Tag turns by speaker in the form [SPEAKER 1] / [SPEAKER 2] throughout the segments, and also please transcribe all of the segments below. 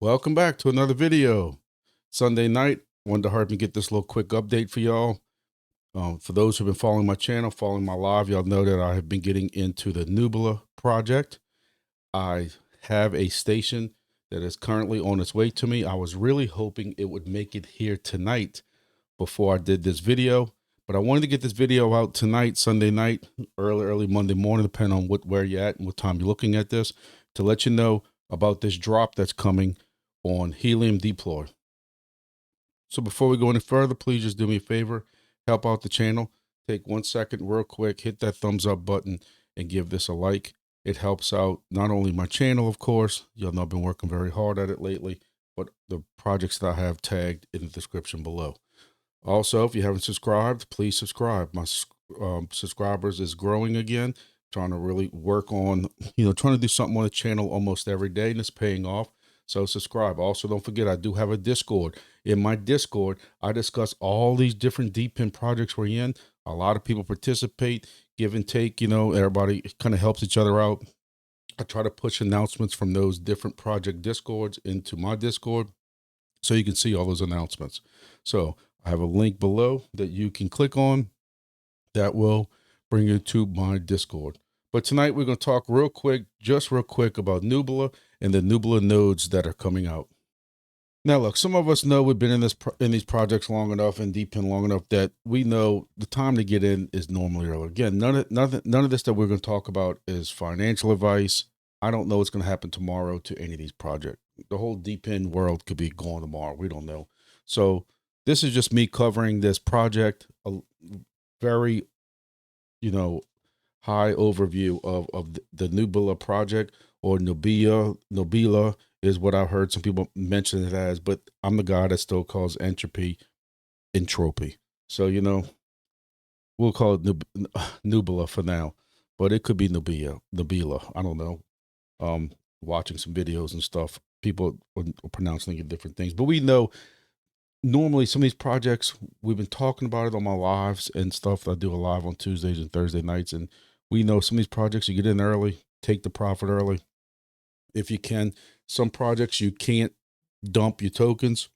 [SPEAKER 1] Welcome back to another video. Sunday night, wanted to hurry and get this little quick update for y'all. For those who've been following my channel, following my live, y'all know that I have been getting into the Nubila project. I have a station that is currently on its way to me. I was really hoping it would make it here tonight before I did this video, but I wanted to get this video out tonight, Sunday night, early Monday morning, depending on where you're at and what time you're looking at this, to let you know about this drop that's coming on helium deploy. So before we go any further, please just do me a favor, help out the channel. Take 1 second real quick, hit that thumbs up button and give this a like. It helps out not only my channel, of course, y'all know I've been working very hard at it lately, but the projects that I have tagged in the description below. Also, if you haven't subscribed, please subscribe. My subscribers is growing again. Trying to really work on, trying to do something on the channel almost every day, and it's paying off. So subscribe. Also, don't forget, I do have a Discord. In my Discord, I discuss all these different Depin projects we're in. A lot of people participate, give and take, everybody kind of helps each other out. I try to push announcements from those different project Discords into my Discord so you can see all those announcements. So I have a link below that you can click on that will bring you to my Discord. But tonight we're going to talk real quick about Nubila and the Nubila nodes that are coming out. Now, look, some of us know we've been in these projects long enough and Depin long enough that we know the time to get in is normally early. Again, none of this that we're going to talk about is financial advice. I don't know what's going to happen tomorrow to any of these projects. The whole Depin world could be gone tomorrow. We don't know. So this is just me covering this project, a very, high overview of the Nubila project, or Nubila is what I've heard some people mention it as, but I'm the guy that still calls entropy. So, we'll call it Nubila for now, but it could be Nubila. I don't know. Watching some videos and stuff, people are pronouncing it different things, but we know normally some of these projects, we've been talking about it on my lives and stuff. I do a live on Tuesdays and Thursday nights, and we know some of these projects you get in early, take the profit early if you can. Some projects you can't dump your tokens.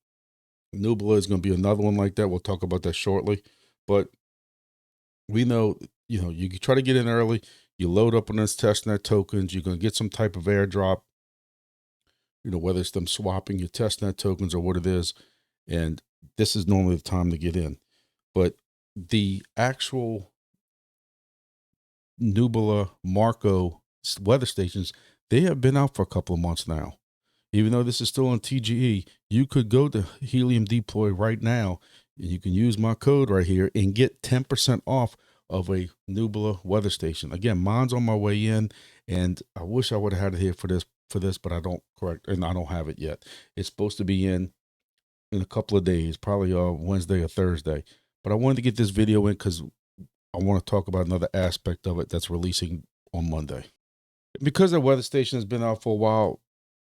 [SPEAKER 1] Nubila is going to be another one like that. We'll talk about that shortly, but we know, you can try to get in early. You load up on this testnet tokens. You're going to get some type of airdrop, whether it's them swapping your testnet tokens or what it is. And this is normally the time to get in. But the actual Nubila Marco weather stations, they have been out for a couple of months now. Even though this is still on TGE, you could go to Helium Deploy right now, and you can use my code right here and get 10% off of a Nubila weather station. Again, mine's on my way in, and I wish I would have had it here for this, but I don't have it yet. It's supposed to be in a couple of days, probably Wednesday or Thursday. But I wanted to get this video in because I want to talk about another aspect of it that's releasing on Monday. Because the weather station has been out for a while,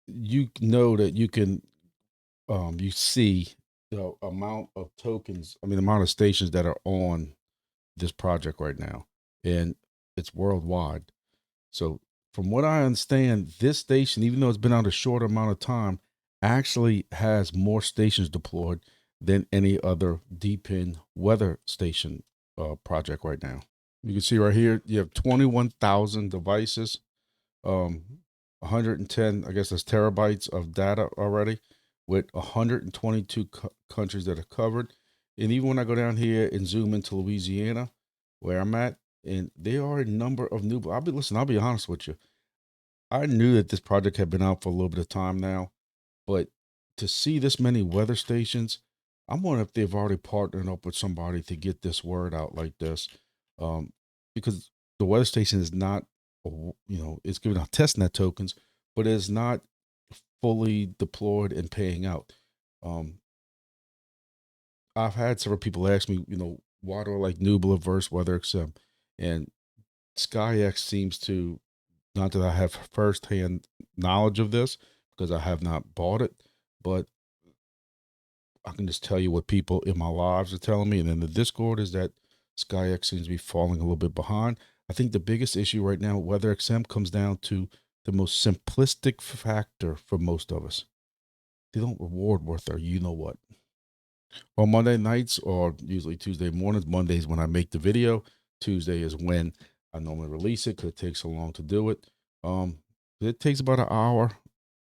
[SPEAKER 1] you know that you can, you see the amount of tokens, the amount of stations that are on this project right now, and it's worldwide. So from what I understand, this station, even though it's been out a short amount of time, actually has more stations deployed than any other Depin weather station project right now. You can see right here, you have 21,000 devices, 110, I guess that's terabytes of data already, with 122 countries that are covered. And even when I go down here and zoom into Louisiana, where I'm at, and there are a number of new, I'll be honest with you. I knew that this project had been out for a little bit of time now, but to see this many weather stations, I'm wondering if they've already partnered up with somebody to get this word out like this. Because the weather station is not, it's giving out testnet tokens, but it's not fully deployed and paying out. I've had several people ask me, why do I like Nubila versus WeatherXM? And SkyX seems to, not that I have firsthand knowledge of this because I have not bought it, but I can just tell you what people in my lives are telling me. And then the Discord is that SkyX seems to be falling a little bit behind. I think the biggest issue right now, WeatherXM, comes down to the most simplistic factor for most of us. they don't reward worth their you know what. On Monday nights or usually Tuesday mornings, Mondays when I make the video, Tuesday is when I normally release it because it takes so long to do it. It takes about an hour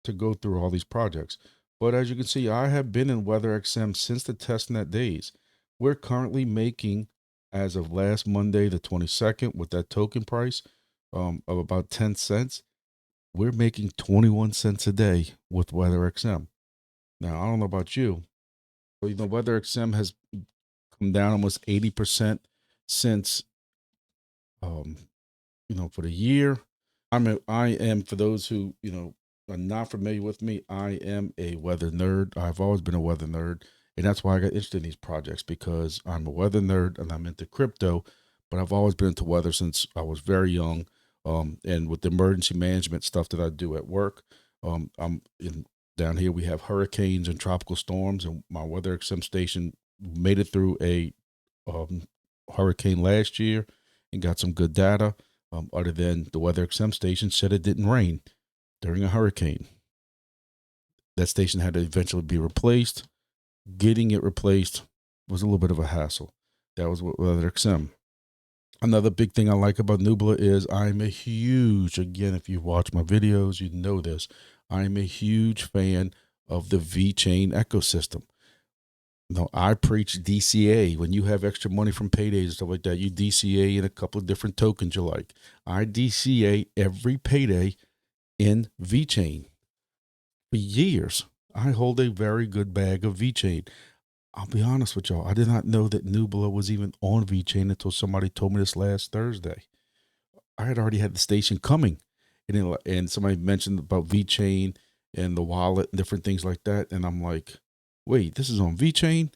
[SPEAKER 1] to go through all these projects. But as you can see, I have been in WeatherXM since the testnet days. We're currently making, as of last Monday, the 22nd, with that token price of about 10 cents, we're making 21 cents a day with WeatherXM. Now, I don't know about you, but WeatherXM has come down almost 80% since, um, for the year. I am, for those who, are not familiar with me, I am a weather nerd. I've always been a weather nerd. And that's why I got interested in these projects, because I'm a weather nerd and I'm into crypto, but I've always been into weather since I was very young. And with the emergency management stuff that I do at work, down here we have hurricanes and tropical storms, and my weather XM station made it through a um, hurricane last year and got some good data. Other than the Weather XM station said it didn't rain during a hurricane. That station had to eventually be replaced. Getting it replaced was a little bit of a hassle. That was what Weather XM. Another big thing I like about Nubila is I'm a huge, again, if you watch my videos, you know this, I'm a huge fan of the VeChain ecosystem. No, I preach DCA. When you have extra money from paydays and stuff like that, you DCA in a couple of different tokens you like. I DCA every payday in VeChain. For years, I hold a very good bag of VeChain. I'll be honest with y'all, I did not know that Nubila was even on VeChain until somebody told me this last Thursday. I had already had the station coming, and somebody mentioned about VeChain and the wallet and different things like that, and I'm like, wait, this is on VeChain?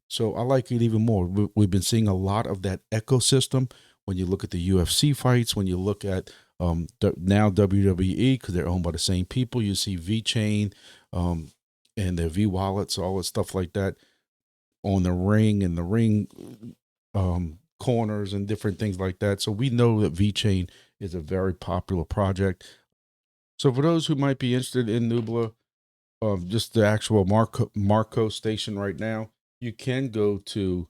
[SPEAKER 1] So I like it even more. We've been seeing a lot of that ecosystem when you look at the UFC fights, when you look at now WWE, because they're owned by the same people. You see VeChain and their V wallets, all the stuff like that on the ring and the ring corners and different things like that. So we know that VeChain is a very popular project. So for those who might be interested in Nubila, just the actual Marco station right now, you can go to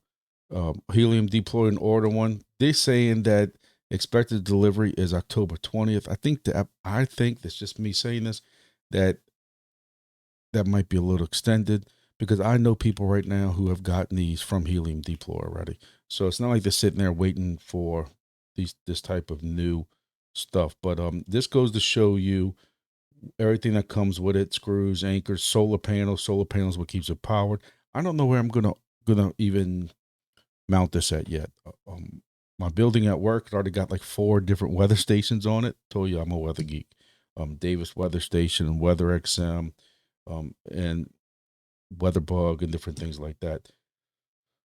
[SPEAKER 1] Helium Deploy and order one. They're saying that expected delivery is October 20th. I think that's just me saying this, that might be a little extended, because I know people right now who have gotten these from Helium Deploy already. So it's not like they're sitting there waiting for this type of new stuff. But this goes to show you everything that comes with it: screws, anchors, solar panels. Solar panels what keeps it powered. I don't know where I'm gonna even mount this at yet. My building at work already got like 4 different weather stations on it. Told you I'm a weather geek. Davis Weather Station and Weather XM, and WeatherBug and different things like that.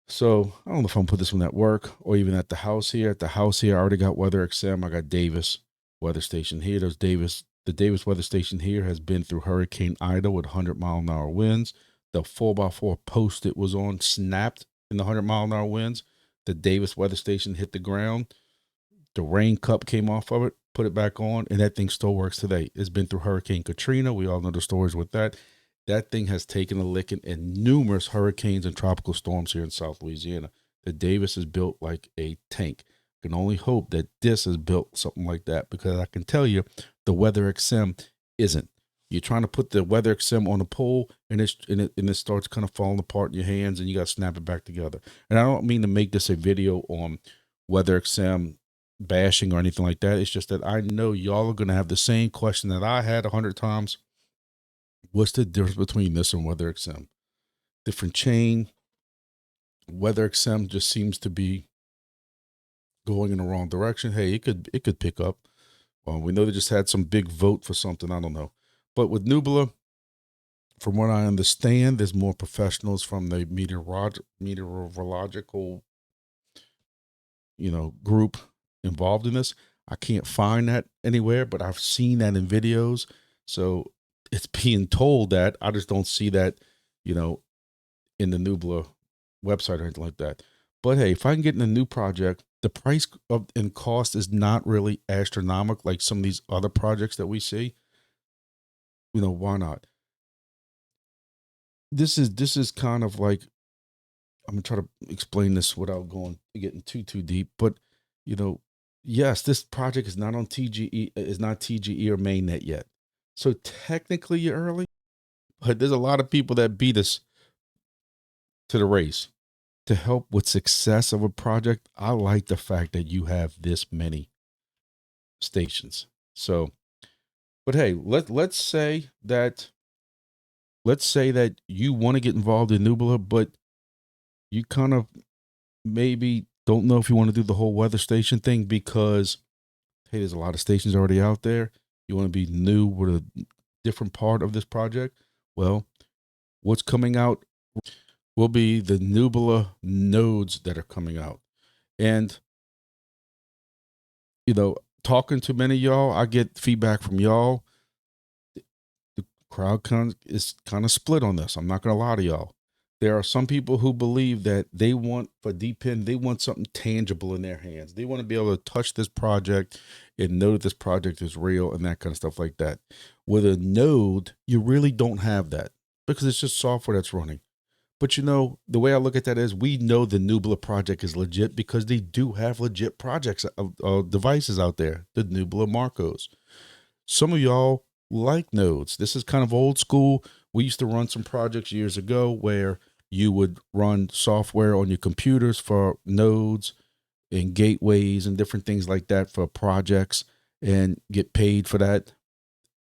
[SPEAKER 1] So I don't know if I'm gonna put this one at work or even at the house here. At the house here, I already got Weather XM. I got Davis Weather Station here. There's Davis. The Davis Weather Station here has been through Hurricane Ida with 100-mile-an-hour winds. The 4x4 post it was on snapped in the 100-mile-an-hour winds. The Davis Weather Station hit the ground. The rain cup came off of it, put it back on, and that thing still works today. It's been through Hurricane Katrina. We all know the stories with that. That thing has taken a licking in numerous hurricanes and tropical storms here in South Louisiana. The Davis is built like a tank. I can only hope that this is built something like that, because I can tell you the Weather XM isn't. You're trying to put the Weather XM on a pole, and it starts kind of falling apart in your hands, and you got to snap it back together. And I don't mean to make this a video on Weather XM bashing or anything like that. It's just that I know y'all are going to have the same question that I had 100 times. What's the difference between this and Weather XM? Different chain. Weather XM just seems to be going in the wrong direction. Hey, it could pick up. We know they just had some big vote for something. I don't know. But with Nubila, from what I understand, there's more professionals from the meteorological, group involved in this. I can't find that anywhere, but I've seen that in videos. So it's being told that. I just don't see that, in the Nubila website or anything like that. But hey, if I can get in a new project, the price of and cost is not really astronomical like some of these other projects that we see. Why not? this is kind of like, I'm gonna try to explain this without getting too deep, but you know, yes, this project is not on TGE, is not TGE or mainnet yet. So technically you're early, but there's a lot of people that beat us to the race. To help with success of a project, I like the fact that you have this many stations. So, but hey, let's say that you want to get involved in Nubila, but you kind of maybe don't know if you want to do the whole weather station thing because hey, there's a lot of stations already out there. You want to be new with a different part of this project. Well, what's coming out will be the Nubila nodes that are coming out. And, talking to many of y'all, I get feedback from y'all. The crowd is kind of split on this. I'm not going to lie to y'all. There are some people who believe that they want, for Depin, they want something tangible in their hands. They want to be able to touch this project and know that this project is real and that kind of stuff like that. With a node, you really don't have that because it's just software that's running. But the way I look at that is we know the Nubila project is legit because they do have legit projects, devices out there, the Nubila Marcos. Some of y'all like nodes. This is kind of old school. We used to run some projects years ago where you would run software on your computers for nodes and gateways and different things like that for projects and get paid for that,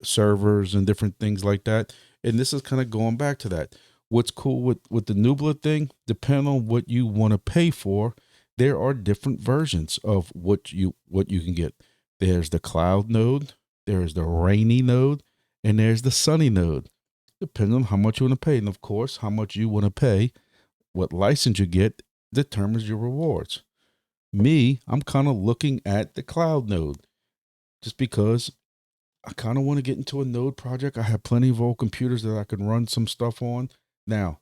[SPEAKER 1] servers and different things like that. And this is kind of going back to that. What's cool with the Nubila thing, depending on what you want to pay for, there are different versions of what you can get. There's the cloud node, there's the rainy node, and there's the sunny node. Depending on how much you want to pay. And of course, how much you want to pay, what license you get determines your rewards. Me, I'm kind of looking at the cloud node just because I kind of want to get into a node project. I have plenty of old computers that I can run some stuff on. Now,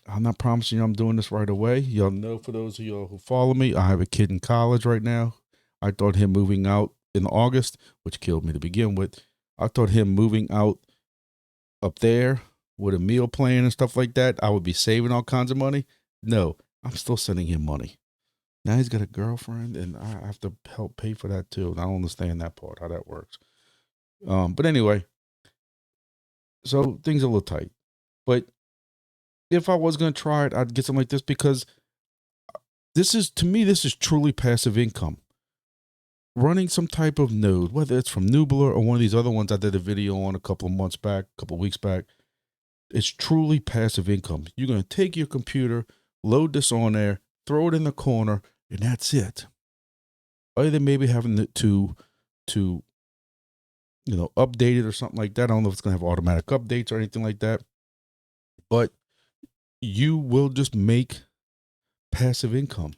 [SPEAKER 1] I'm not promising you I'm doing this right away. Y'all know, for those of y'all who follow me, I have a kid in college right now. I thought him moving out in August, which killed me to begin with. I thought him moving out up there with a meal plan and stuff like that, I would be saving all kinds of money. No, I'm still sending him money. Now he's got a girlfriend and I have to help pay for that too. And I don't understand that part, how that works. But anyway, so things are a little tight. But if I was going to try it, I'd get something like this because to me, this is truly passive income. Running some type of node, whether it's from Nubila or one of these other ones I did a video on a couple of weeks back, it's truly passive income. You're going to take your computer, load this on there, throw it in the corner, and that's it. Other than maybe having to update it or something like that. I don't know if it's going to have automatic updates or anything like that, but you will just make passive income.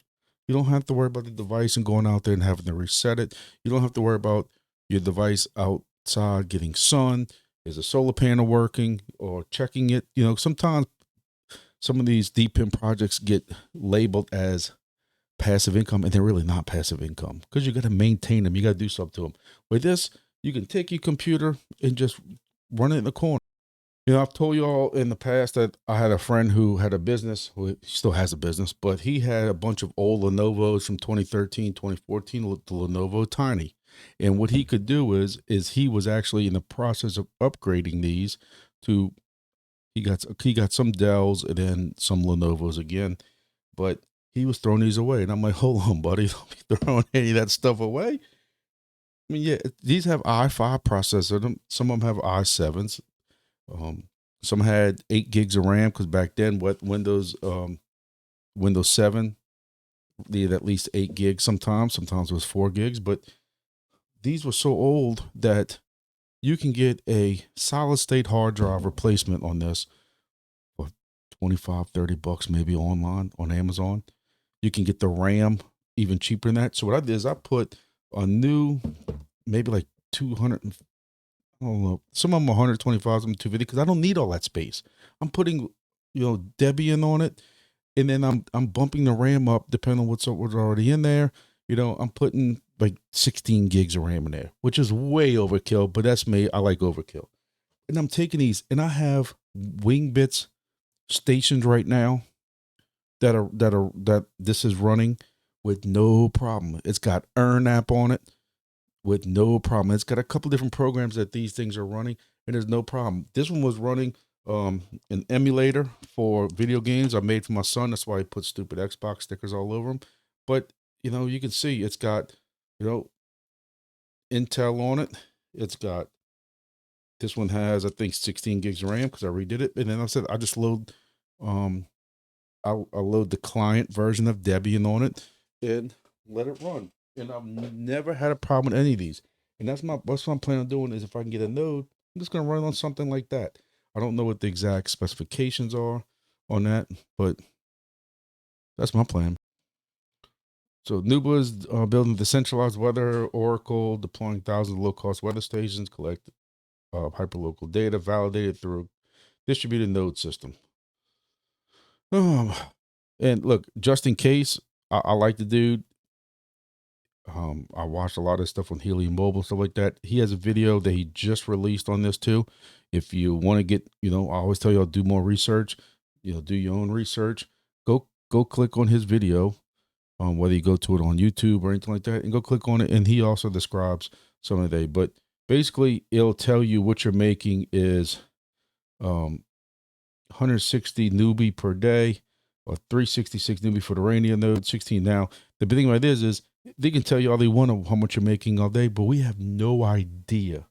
[SPEAKER 1] You don't have to worry about the device and going out there and having to reset it. You don't have to worry about your device outside getting sun. Is a solar panel working or checking it? Sometimes some of these Depin projects get labeled as passive income and they're really not passive income because you got to maintain them. You got to do something to them. With this, you can take your computer and just run it in the corner. I've told you all in the past that I had a friend who had a business, who still has a business, but he had a bunch of old Lenovo's from 2013, 2014, the Lenovo Tiny. And what he could do is he was actually in the process of upgrading these to, he got some Dells and then some Lenovo's again, but he was throwing these away. And I'm like, hold on, buddy, don't be throwing any of that stuff away. I mean, yeah, these have i5 processor in them. Some of them have i7s. Some had 8 gigs of RAM because back then, Windows 7, they had at least 8 gigs sometimes it was 4 gigs, but these were so old that you can get a solid state hard drive replacement on this for $25-$30 maybe online on Amazon. You can get the RAM even cheaper than that. So what I did is I put a new, maybe like 200, I don't know, some of them 125, some 250, because I don't need all that space. I'm putting, Debian on it, and then I'm bumping the RAM up depending on what's already in there. I'm putting like 16 gigs of RAM in there, which is way overkill, but that's me. I like overkill. And I'm taking these, and I have Wingbits stations right now that this is running with no problem. It's got Earn app on it with no problem. It's got a couple different programs that these things are running, and there's no problem. This one was running an emulator for video games I made for my son. That's why I put stupid Xbox stickers all over them. But you can see it's got Intel on it. It's got, this one has, I think, 16 gigs of RAM because I redid it. And then I said I just load I'll load the client version of Debian on it and let it run. And I've never had a problem with any of these. And that's what I'm planning on doing, is if I can get a node, I'm just going to run on something like that. I don't know what the exact specifications are on that, but that's my plan. So Nubila is building the centralized weather oracle, deploying thousands of low-cost weather stations, collect hyperlocal data, validated through distributed node system. And look, just in case, I like the dude. I watched a lot of stuff on Helium Mobile, stuff like that. He has a video that he just released on this too. If you want to get, I always tell you, I'll do more research, do your own research. Go click on his video, whether you go to it on YouTube or anything like that, and go click on it. And he also describes some of that, but basically it'll tell you what you're making is 160 newbie per day, or 366 newbie for the Rainier node, 16 now. The big thing about this is they can tell you all they want of how much you're making all day, but we have no idea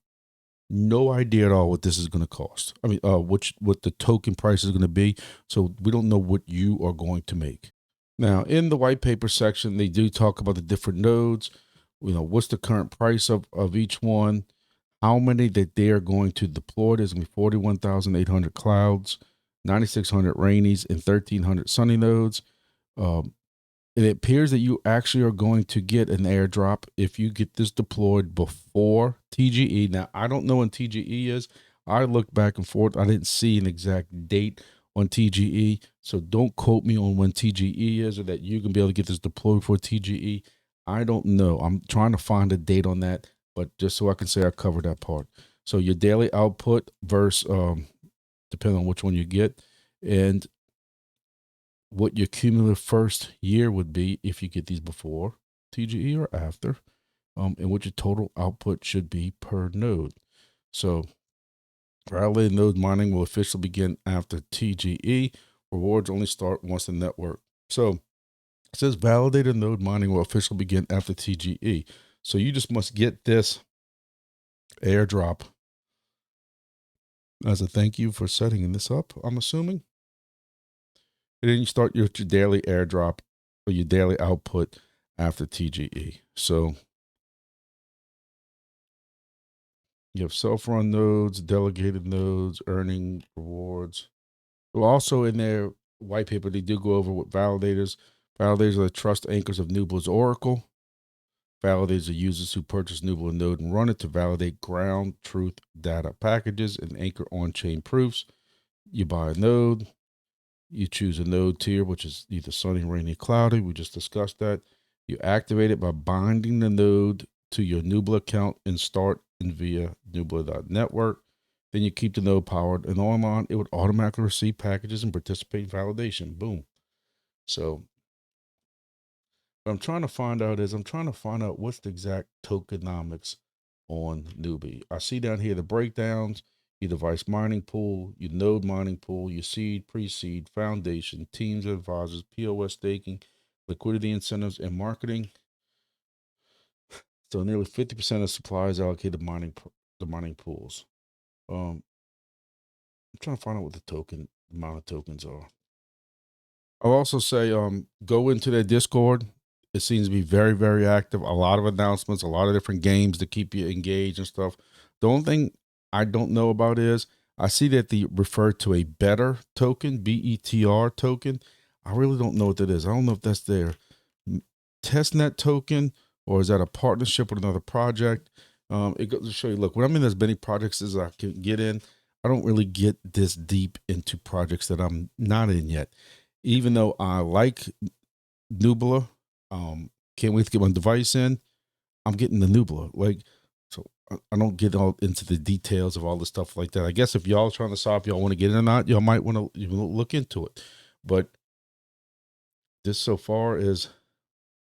[SPEAKER 1] at all what this is going to cost. I mean, what the token price is going to be. So we don't know what you are going to make. Now, in the white paper section, they do talk about the different nodes. What's the current price of each one, how many that they are going to deploy. There's going to be 41,800 clouds, 9,600 rainies, and 1,300 sunny nodes. It appears that you actually are going to get an airdrop if you get this deployed before TGE. Now, I don't know when TGE is. I looked back and forth. I didn't see an exact date on TGE. So don't quote me on when TGE is, or that you can be able to get this deployed for TGE. I don't know. I'm trying to find a date on that, but just so I can say I covered that part. So your daily output versus, depending on which one you get, and what your cumulative first year would be if you get these before TGE or after, and what your total output should be per node. So validated node mining will officially begin after TGE. Rewards only start once the network. So it says validated node mining will officially begin after TGE. So you just must get this airdrop as a thank you for setting this up, I'm assuming. And then you start your daily airdrop or your daily output after TGE. So you have self-run nodes, delegated nodes, earning rewards. Well, also in their white paper, they do go over what validators. Validators are the trust anchors of Nubila's Oracle. Validators are users who purchase Nubila node and run it to validate ground truth data packages and anchor on-chain proofs. You buy a node. You choose a node tier, which is either sunny, rainy, cloudy. We just discussed that. You activate it by binding the node to your Nubila account and start in via Nubila.network. Then you keep the node powered and on. It would automatically receive packages and participate in validation. Boom. So what I'm trying to find out what's the exact tokenomics on Nubi. I see down here the breakdowns, your device mining pool, your node mining pool, your seed, pre-seed, foundation, teams of advisors, POS staking, liquidity incentives, and marketing. So nearly 50% of supply is allocated to the mining pools. I'm trying to find out what the amount of tokens are. I'll also say, go into their Discord. It seems to be very, very active. A lot of announcements, a lot of different games to keep you engaged and stuff. The only thing I don't know about is I see that they refer to a better token, BETR token. I really don't know what that is. I don't know if that's their testnet token or is that a partnership with another project. It goes to show you, look, when I'm in as many projects as I can get in, I don't really get this deep into projects that I'm not in yet. Even though I like Nubila, can't wait to get my device in. I'm getting the Nubila. So I don't get all into the details of all the stuff like that. I guess if y'all trying to decide if y'all want to get it or not, y'all might want to look into it. But this so far is,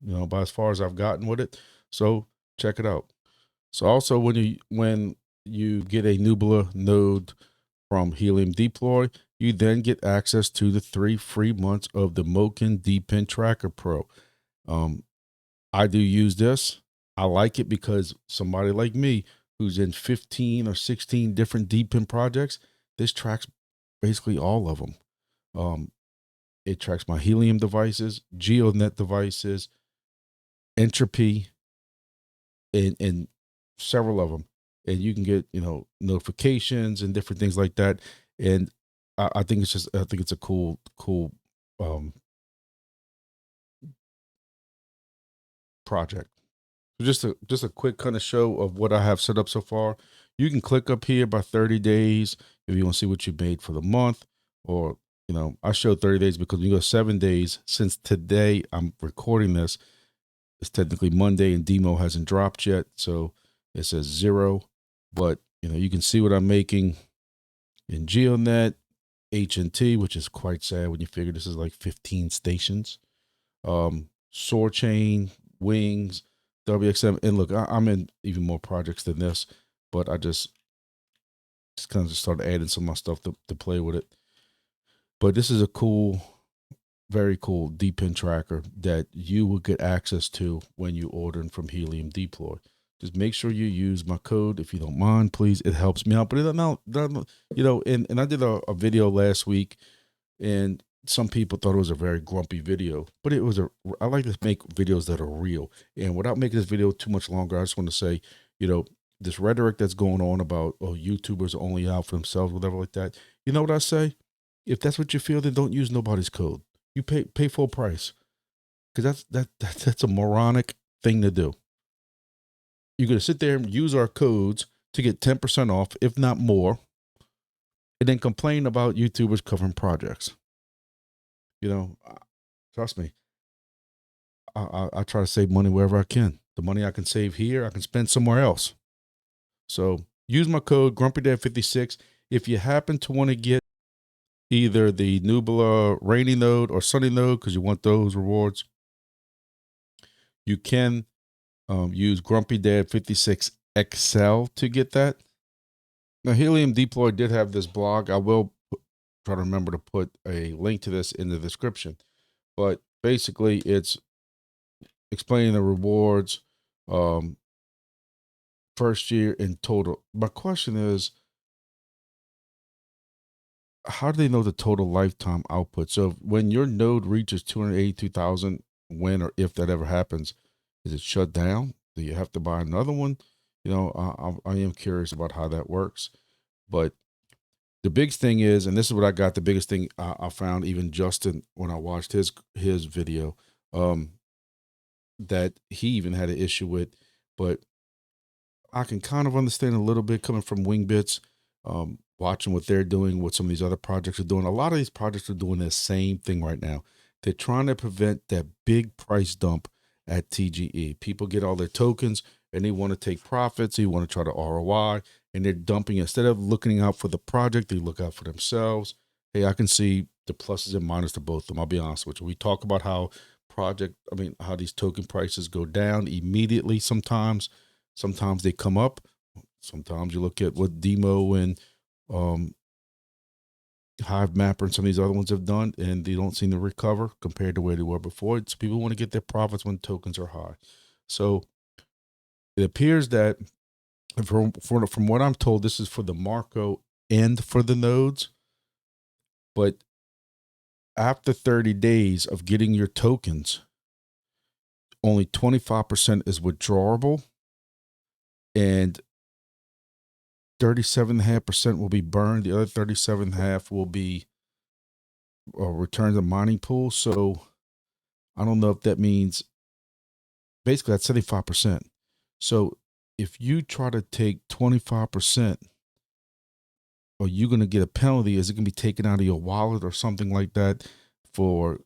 [SPEAKER 1] about as far as I've gotten with it. So check it out. So also when you get a Nubila node from Helium Deploy, you then get access to the 3 free months of the Moken Depin Tracker Pro. I do use this. I like it because somebody like me who's in 15 or 16 different Depin projects, this tracks basically all of them. It tracks my Helium devices, GeoNet devices, Entropy, and several of them. And you can get, notifications and different things like that. And I think it's a cool um, project. So just a quick kind of show of what I have set up so far. You can click up here by 30 days if you want to see what you made for the month, or I showed 30 days because when you go 7 days, since today I'm recording this, it's technically Monday and demo hasn't dropped yet, so it says 0. But you can see what I'm making in GeoNet, HNT, which is quite sad when you figure this is like 15 stations. Soar Chain, Wings, WXM, and look, I'm in even more projects than this, but I just kind of just started adding some of my stuff to play with it. But this is a cool, very cool Depin tracker that you will get access to when you ordering from Helium Deploy. Just make sure you use my code if you don't mind, please. It helps me out. But and I did a video last week, and some people thought it was a very grumpy video, but I like to make videos that are real. And without making this video too much longer, I just want to say, this rhetoric that's going on about, YouTubers are only out for themselves, whatever like that. You know what I say? If that's what you feel, then don't use nobody's code. You pay full price, because that's a moronic thing to do. You're going to sit there and use our codes to get 10% off, if not more, and then complain about YouTubers covering projects. Trust me, I try to save money wherever I can. The money I can save here, I can spend somewhere else. So use my code GrumpyDad56 if you happen to want to get either the Nubila rainy node or sunny node, because you want those rewards. You can use GrumpyDad56XL to get that. Now, Helium Deploy did have this blog. I will try to remember to put a link to this in the description. But basically, it's explaining the rewards, first year in total. My question is, how do they know the total lifetime output? So when your node reaches 282,000, when or if that ever happens, is it shut down? Do you have to buy another one? I am curious about how that works. But the big thing is, and this is what I got, the biggest thing I found, even Justin, when I watched his video, that he even had an issue with, but I can kind of understand a little bit coming from Wingbits, watching what they're doing, what some of these other projects are doing. A lot of these projects are doing the same thing right now. They're trying to prevent that big price dump at TGE. People get all their tokens and they want to take profits. They want to try to ROI, and they're dumping. Instead of looking out for the project, they look out for themselves. Hey, I can see the pluses and minuses to both of them. I'll be honest with you. We talk about how how these token prices go down immediately sometimes. Sometimes they come up. Sometimes you look at what Demo and Hive Mapper and some of these other ones have done, and they don't seem to recover compared to where they were before. It's people want to get their profits when tokens are high. So it appears that from what I'm told, this is for the Marco and for the nodes. But after 30 days of getting your tokens, only 25% is withdrawable, and 37.5% will be burned. The other 37.5% will be returned to mining pool. So I don't know if that means basically that's 75%. So if you try to take 25%, are you going to get a penalty? Is it going to be taken out of your wallet or something like that for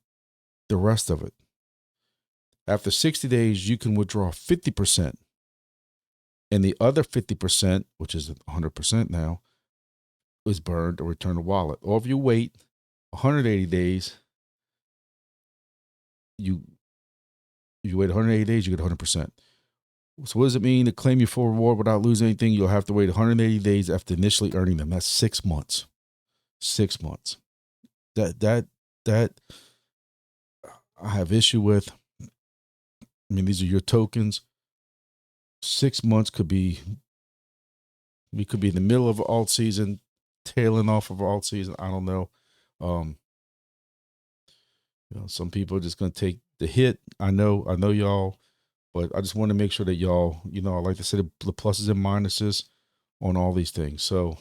[SPEAKER 1] the rest of it? After 60 days, you can withdraw 50%. And the other 50%, which is 100% now, is burned or returned to wallet. Or if you wait 180 days, you wait 180 days, you get 100%. So what does it mean to claim your full reward without losing anything? You'll have to wait 180 days after initially earning them. That's 6 months. 6 months. That I have issue with. I mean, these are your tokens. 6 months could be, we could be in the middle of alt season, tailing off of alt season. I don't know. Some people are just going to take the hit. I know y'all, but I just want to make sure that y'all, I like to say the pluses and minuses on all these things. So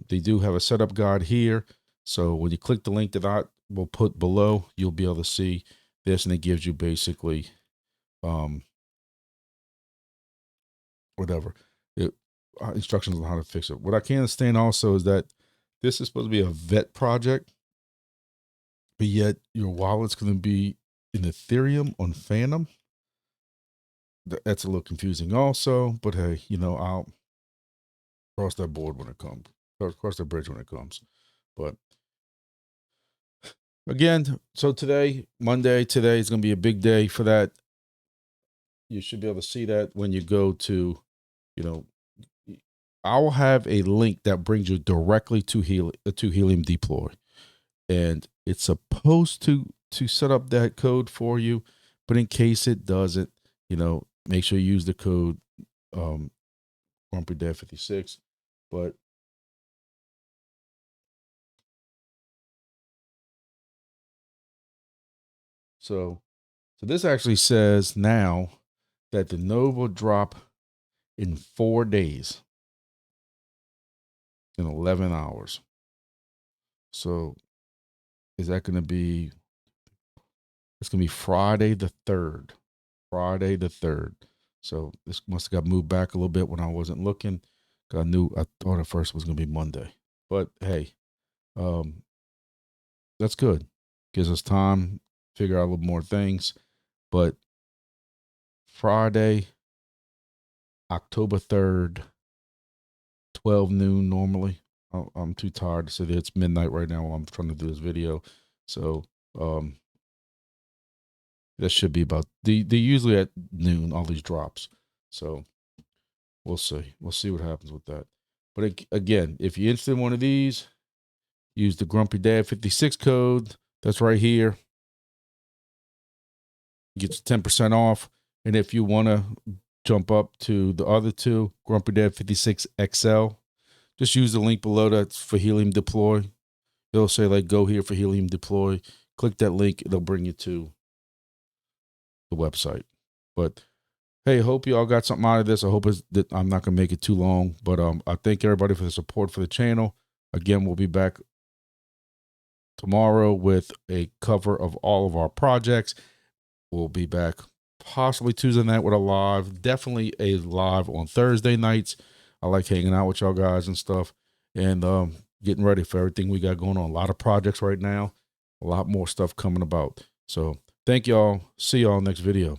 [SPEAKER 1] they do have a setup guide here. So when you click the link that I will put below, you'll be able to see this, and it gives you basically instructions on how to fix it. What I can't understand also is that this is supposed to be a vet project, but yet your wallet's going to be in Ethereum on Phantom. That's a little confusing also, but hey, I'll cross that board when it comes, cross the bridge when it comes. But again, so today, Monday, today is going to be a big day for that. You should be able to see that when you go to, I will have a link that brings you directly to Helium Deploy, and it's supposed to set up that code for you, but in case it doesn't, make sure you use the code thegrumpydad56. But so this actually says now that the node will drop in 4 days, in 11 hours. So is that going to be, it's going to be Friday the 3rd. Friday the 3rd. So this must have got moved back a little bit when I wasn't looking. I thought at first it was going to be Monday. But hey, that's good. Gives us time to figure out a little more things. But Friday, October 3rd, 12 noon normally. I'm too tired to say that it's midnight right now while I'm trying to do this video. So that should be about, they usually at noon, all these drops. So we'll see. We'll see what happens with that. But again, if you're interested in one of these, use the GrumpyDad56 code. That's right here. Gets 10% off. And if you want to jump up to the other two, GrumpyDad56XL, just use the link below that's for Helium Deploy. It'll say like, go here for Helium Deploy. Click that link. It'll bring you to the website. But hey, hope you all got something out of this. I hope that I'm not going to make it too long, but I thank everybody for the support for the channel. Again, we'll be back tomorrow with a cover of all of our projects. We'll be back possibly Tuesday night with a live, definitely a live on Thursday nights. I like hanging out with y'all guys and stuff, and getting ready for everything we got going on. A lot of projects right now, a lot more stuff coming about. So thank y'all. See y'all next video.